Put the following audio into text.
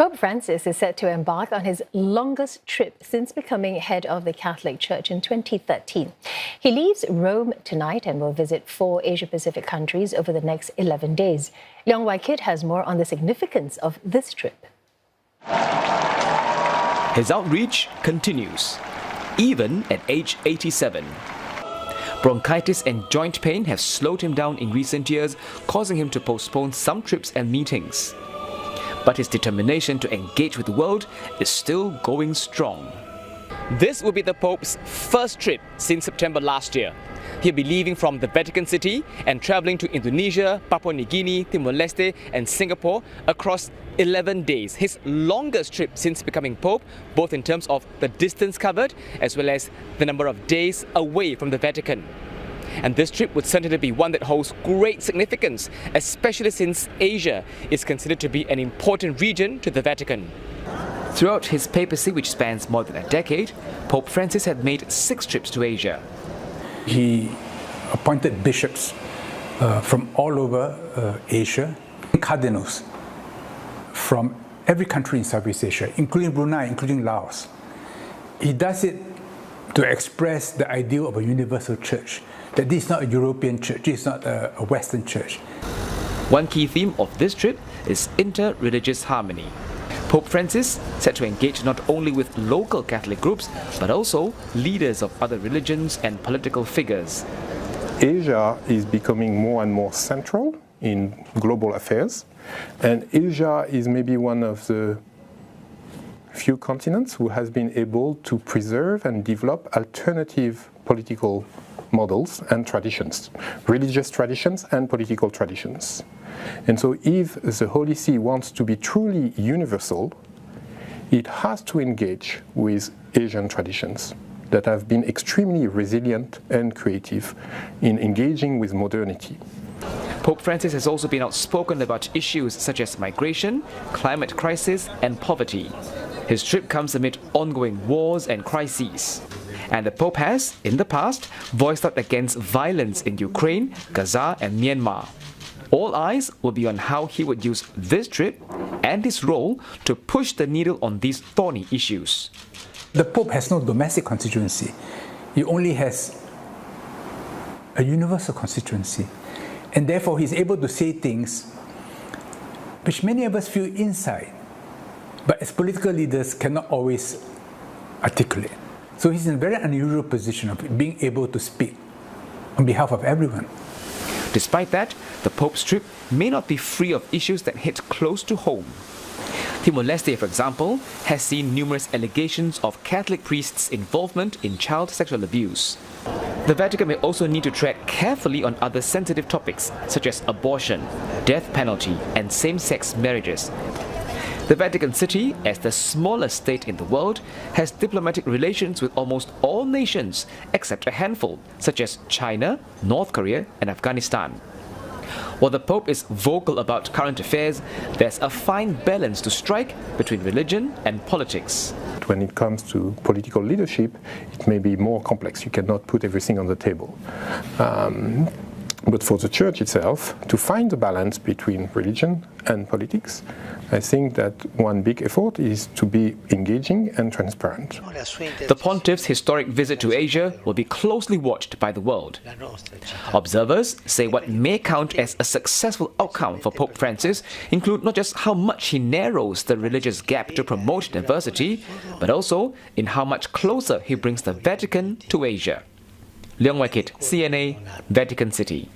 Pope Francis is set to embark on his longest trip since becoming head of the Catholic Church in 2013. He leaves Rome tonight and will visit 4 Asia-Pacific countries over the next 11 days. Leong Wai Kit has more on the significance of this trip. His outreach continues, even at age 87. Bronchitis and joint pain have slowed him down in recent years, causing him to postpone some trips and meetings. But his determination to engage with the world is still going strong. This will be the Pope's first trip since September last year. He'll be leaving from the Vatican City and travelling to Indonesia, Papua New Guinea, Timor-Leste and Singapore across 11 days. His longest trip since becoming Pope, both in terms of the distance covered as well as the number of days away from the Vatican. And this trip would certainly be one that holds great significance, especially since Asia is considered to be an important region to the Vatican. Throughout his papacy, which spans more than a decade, Pope Francis had made 6 trips to Asia. He appointed bishops from all over Asia, cardinals from every country in Southeast Asia, including Brunei, including Laos. He does it to express the ideal of a universal church, that this is not a European church, this is not a Western church. One key theme of this trip is inter-religious harmony. Pope Francis set to engage not only with local Catholic groups, but also leaders of other religions and political figures. Asia is becoming more and more central in global affairs, and Asia is maybe one of the few continents who has been able to preserve and develop alternative political models and traditions, religious traditions and political traditions. And so if the Holy See wants to be truly universal, it has to engage with Asian traditions that have been extremely resilient and creative in engaging with modernity. Pope Francis has also been outspoken about issues such as migration, climate crisis and poverty. His trip comes amid ongoing wars and crises. And the Pope has, in the past, voiced out against violence in Ukraine, Gaza and Myanmar. All eyes will be on how he would use this trip and his role to push the needle on these thorny issues. The Pope has no domestic constituency. He only has a universal constituency. And therefore he's able to say things which many of us feel inside, but as political leaders cannot always articulate. So he's in a very unusual position of being able to speak on behalf of everyone. Despite that, the Pope's trip may not be free of issues that hit close to home. Timor-Leste, for example, has seen numerous allegations of Catholic priests' involvement in child sexual abuse. The Vatican may also need to tread carefully on other sensitive topics such as abortion, death penalty and same-sex marriages. The Vatican City, as the smallest state in the world, has diplomatic relations with almost all nations except a handful, such as China, North Korea and Afghanistan. While the Pope is vocal about current affairs, there's a fine balance to strike between religion and politics. When it comes to political leadership, it may be more complex. You cannot put everything on the table. But for the Church itself, to find the balance between religion and politics, I think that one big effort is to be engaging and transparent. The Pontiff's historic visit to Asia will be closely watched by the world. Observers say what may count as a successful outcome for Pope Francis include not just how much he narrows the religious gap to promote diversity, but also in how much closer he brings the Vatican to Asia. Leong Wai Kit, CNA, Vatican City.